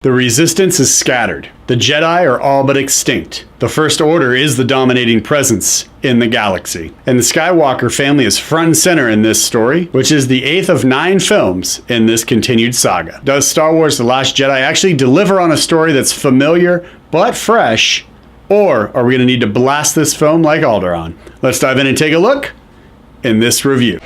The Resistance is scattered. The Jedi are all but extinct. The First Order is the dominating presence in the galaxy. And the Skywalker family is front and center in this story, which is the 8th of 9 films in this continued saga. Does Star Wars The Last Jedi actually deliver on a story that's familiar but fresh? Or are we going to need to blast this film like Alderaan? Let's dive in and take a look in this review.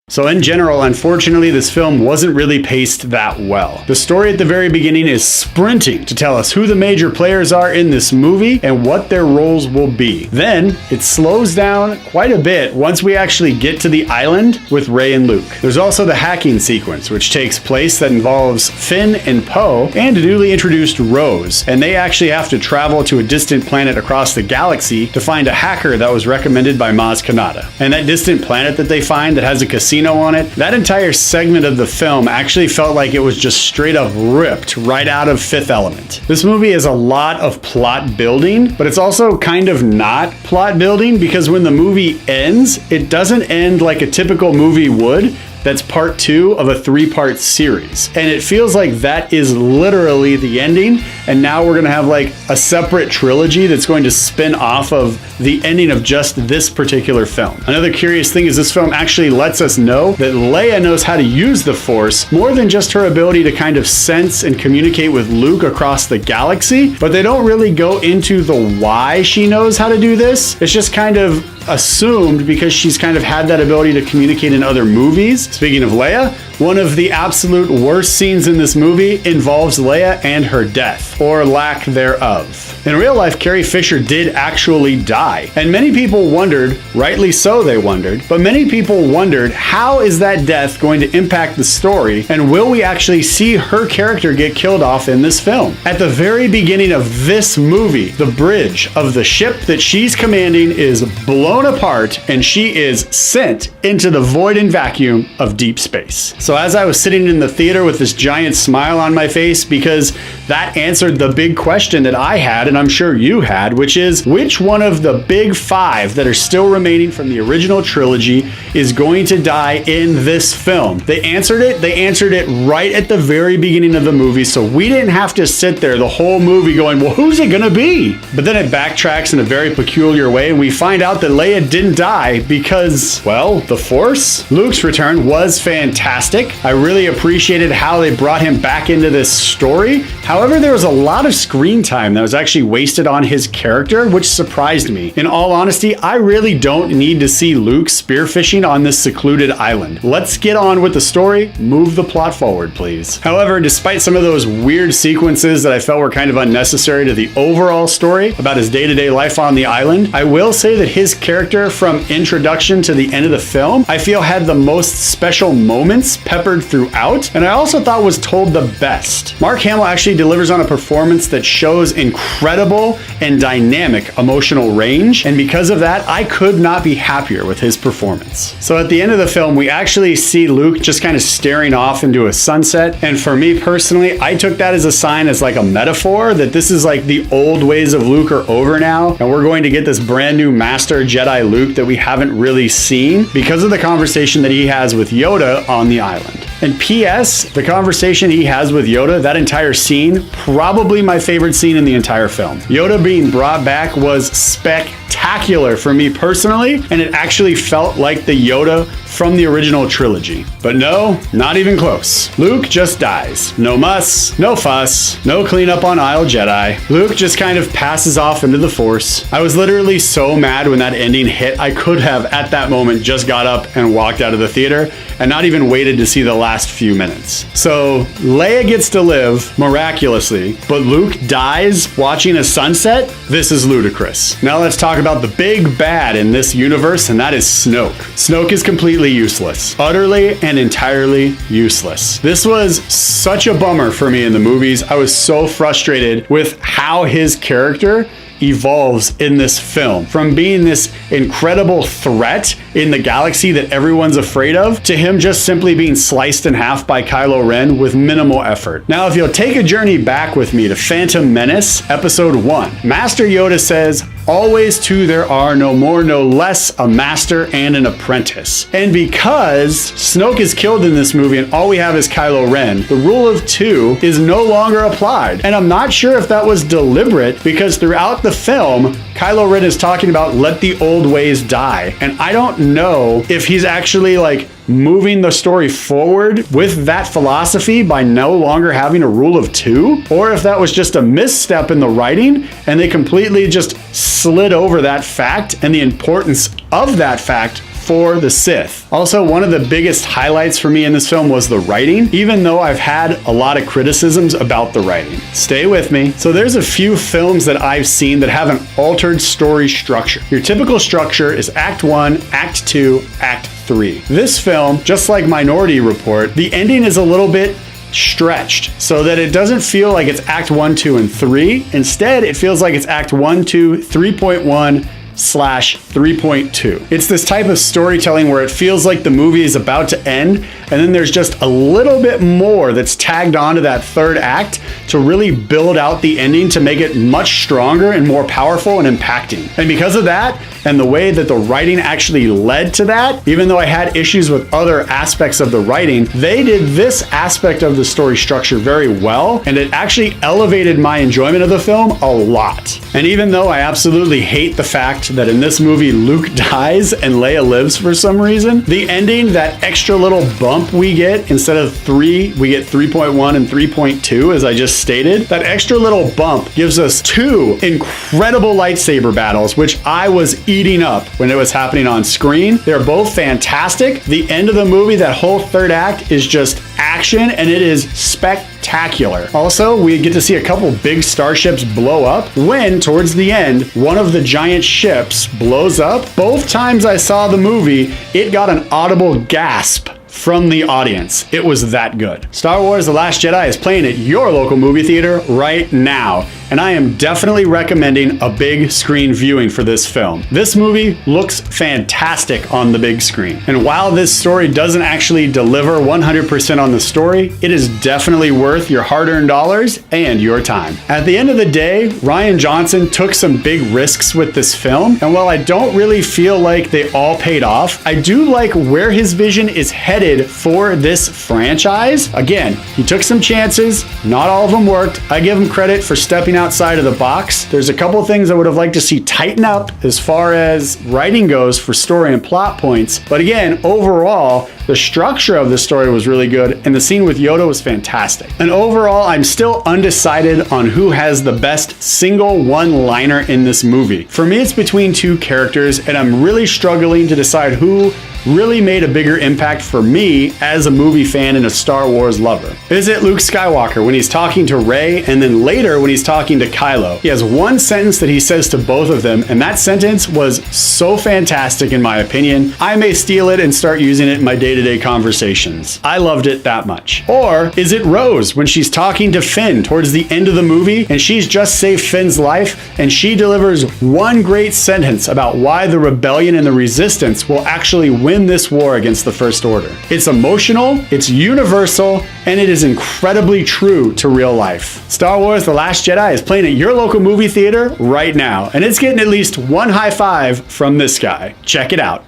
So in general, unfortunately, this film wasn't really paced that well. The story at the very beginning is sprinting to tell us who the major players are in this movie and what their roles will be. Then it slows down quite a bit once we actually get to the island with Rey and Luke. There's also the hacking sequence, which takes place that involves Finn and Poe and a newly introduced Rose. And they actually have to travel to a distant planet across the galaxy to find a hacker that was recommended by Maz Kanata. And that distant planet that they find that has a casino on it, that entire segment of the film actually felt like it was just straight up ripped right out of Fifth Element. This movie is a lot of plot building, but it's also kind of not plot building because when the movie ends, it doesn't end like a typical movie would. That's part 2 of a 3-part series. And it feels like that is literally the ending. And now we're gonna have like a separate trilogy that's going to spin off of the ending of just this particular film. Another curious thing is this film actually lets us know that Leia knows how to use the Force more than just her ability to kind of sense and communicate with Luke across the galaxy, but they don't really go into the why she knows how to do this. It's just kind of assumed because she's kind of had that ability to communicate in other movies. Speaking of Leia, one of the absolute worst scenes in this movie involves Leia and her death, or lack thereof. In real life, Carrie Fisher did actually die, and many people wondered, rightly so they wondered, but many people wondered how is that death going to impact the story, and will we actually see her character get killed off in this film? At the very beginning of this movie, the bridge of the ship that she's commanding is blown apart, and she is sent into the void and vacuum of deep space. So as I was sitting in the theater with this giant smile on my face, because that answered the big question that I had, and I'm sure you had, which is which one of the big 5 that are still remaining from the original trilogy is going to die in this film? They answered it right at the very beginning of the movie, so we didn't have to sit there the whole movie going, well, who's it gonna be? But then it backtracks in a very peculiar way, and we find out that Leia didn't die because, well, the Force. Luke's return was fantastic. I really appreciated how they brought him back into this story. However, there was a lot of screen time that was actually wasted on his character, which surprised me. In all honesty, I really don't need to see Luke spearfishing on this secluded island. Let's get on with the story, move the plot forward, please. However, despite some of those weird sequences that I felt were kind of unnecessary to the overall story about his day-to-day life on the island, I will say that his character from introduction to the end of the film, I feel had the most special moments peppered throughout, and I also thought was told the best. Mark Hamill actually delivers on a performance that shows incredible and dynamic emotional range, and because of that, I could not be happier with his performance. So at the end of the film, we actually see Luke just kind of staring off into a sunset, and for me personally, I took that as a sign, as like a metaphor, that this is like the old ways of Luke are over now, and we're going to get this brand new Master Jedi Luke that we haven't really seen because of the conversation that he has with Yoda on the island. And P.S., the conversation he has with Yoda, that entire scene, probably my favorite scene in the entire film. Yoda being brought back was spectacular for me personally, and it actually felt like the Yoda from the original trilogy. But no, not even close. Luke just dies. No muss, no fuss, no cleanup on Isle Jedi. Luke just kind of passes off into the Force. I was literally so mad when that ending hit, I could have at that moment just got up and walked out of the theater and not even waited to see the last few minutes. So Leia gets to live miraculously, but Luke dies watching a sunset? This is ludicrous. Now let's talk about the big bad in this universe, and that is Snoke. Snoke is completely useless. Utterly and entirely useless. This was such a bummer for me in the movies. I was so frustrated with how his character evolves in this film. From being this incredible threat in the galaxy that everyone's afraid of, to him just simply being sliced in half by Kylo Ren with minimal effort. Now, if you'll take a journey back with me to Phantom Menace, Episode 1, Master Yoda says, "Always two there are, no more, no less, a master and an apprentice." And because Snoke is killed in this movie and all we have is Kylo Ren, the rule of two is no longer applied. And I'm not sure if that was deliberate, because throughout the film, Kylo Ren is talking about let the old ways die. And I don't know if he's actually like moving the story forward with that philosophy by no longer having a rule of two, or if that was just a misstep in the writing and they completely just slid over that fact and the importance of that fact for the Sith. Also, one of the biggest highlights for me in this film was the writing, even though I've had a lot of criticisms about the writing. Stay with me. So there's a few films that I've seen that have an altered story structure. Your typical structure is Act 1, Act 2, Act 3. This film, just like Minority Report, the ending is a little bit stretched so that it doesn't feel like it's Act 1, 2, and 3. Instead, it feels like it's Act 1, 2, 3.1, /3.2. It's this type of storytelling where it feels like the movie is about to end, and then there's just a little bit more that's tagged onto that third act to really build out the ending to make it much stronger and more powerful and impacting. And because of that, and the way that the writing actually led to that, even though I had issues with other aspects of the writing, they did this aspect of the story structure very well, and it actually elevated my enjoyment of the film a lot. And even though I absolutely hate the fact that in this movie Luke dies and Leia lives for some reason, the ending, that extra little bump we get, instead of 3, we get 3.1 and 3.2, as I just stated, that extra little bump gives us 2 incredible lightsaber battles, which I was eating up when it was happening on screen. They're both fantastic. The end of the movie, that whole third act, is just action, and it is spectacular. Also, we get to see a couple big starships blow up when, towards the end, one of the giant ships blows up. Both times I saw the movie, it got an audible gasp from the audience. It was that good. Star Wars: The Last Jedi is playing at your local movie theater right now, and I am definitely recommending a big screen viewing for this film. This movie looks fantastic on the big screen, and while this story doesn't actually deliver 100% on the story, it is definitely worth your hard-earned dollars and your time. At the end of the day, Rian Johnson took some big risks with this film, and while I don't really feel like they all paid off, I do like where his vision is headed for this franchise. Again, he took some chances, not all of them worked. I give him credit for stepping outside of the box. There's a couple things I would have liked to see tighten up as far as writing goes for story and plot points, but again, overall, the structure of the story was really good, and the scene with Yoda was fantastic. And overall, I'm still undecided on who has the best single one-liner in this movie. For me, it's between two characters, and I'm really struggling to decide who really made a bigger impact for me as a movie fan and a Star Wars lover. Is it Luke Skywalker when he's talking to Rey, and then later when he's talking to Kylo? He has one sentence that he says to both of them, and that sentence was so fantastic in my opinion, I may steal it and start using it in my day-to-day conversations. I loved it that much. Or is it Rose when she's talking to Finn towards the end of the movie, and she's just saved Finn's life, and she delivers one great sentence about why the rebellion and the resistance will actually win this war against the First Order. It's emotional, it's universal, and it is incredibly true to real life. Star Wars: The Last Jedi is playing at your local movie theater right now, and it's getting at least one high five from this guy. Check it out.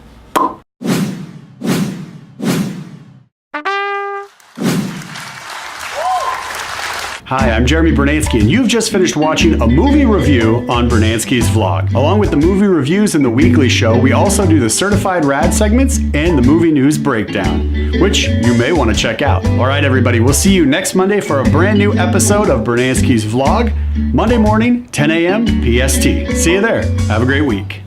Hi, I'm Jeremy Brunansky, and you've just finished watching a movie review on Brunansky's Vlog. Along with the movie reviews and the weekly show, we also do the Certified Rad segments and the movie news breakdown, which you may want to check out. All right, everybody, we'll see you next Monday for a brand new episode of Brunansky's Vlog, Monday morning, 10 a.m. PST. See you there. Have a great week.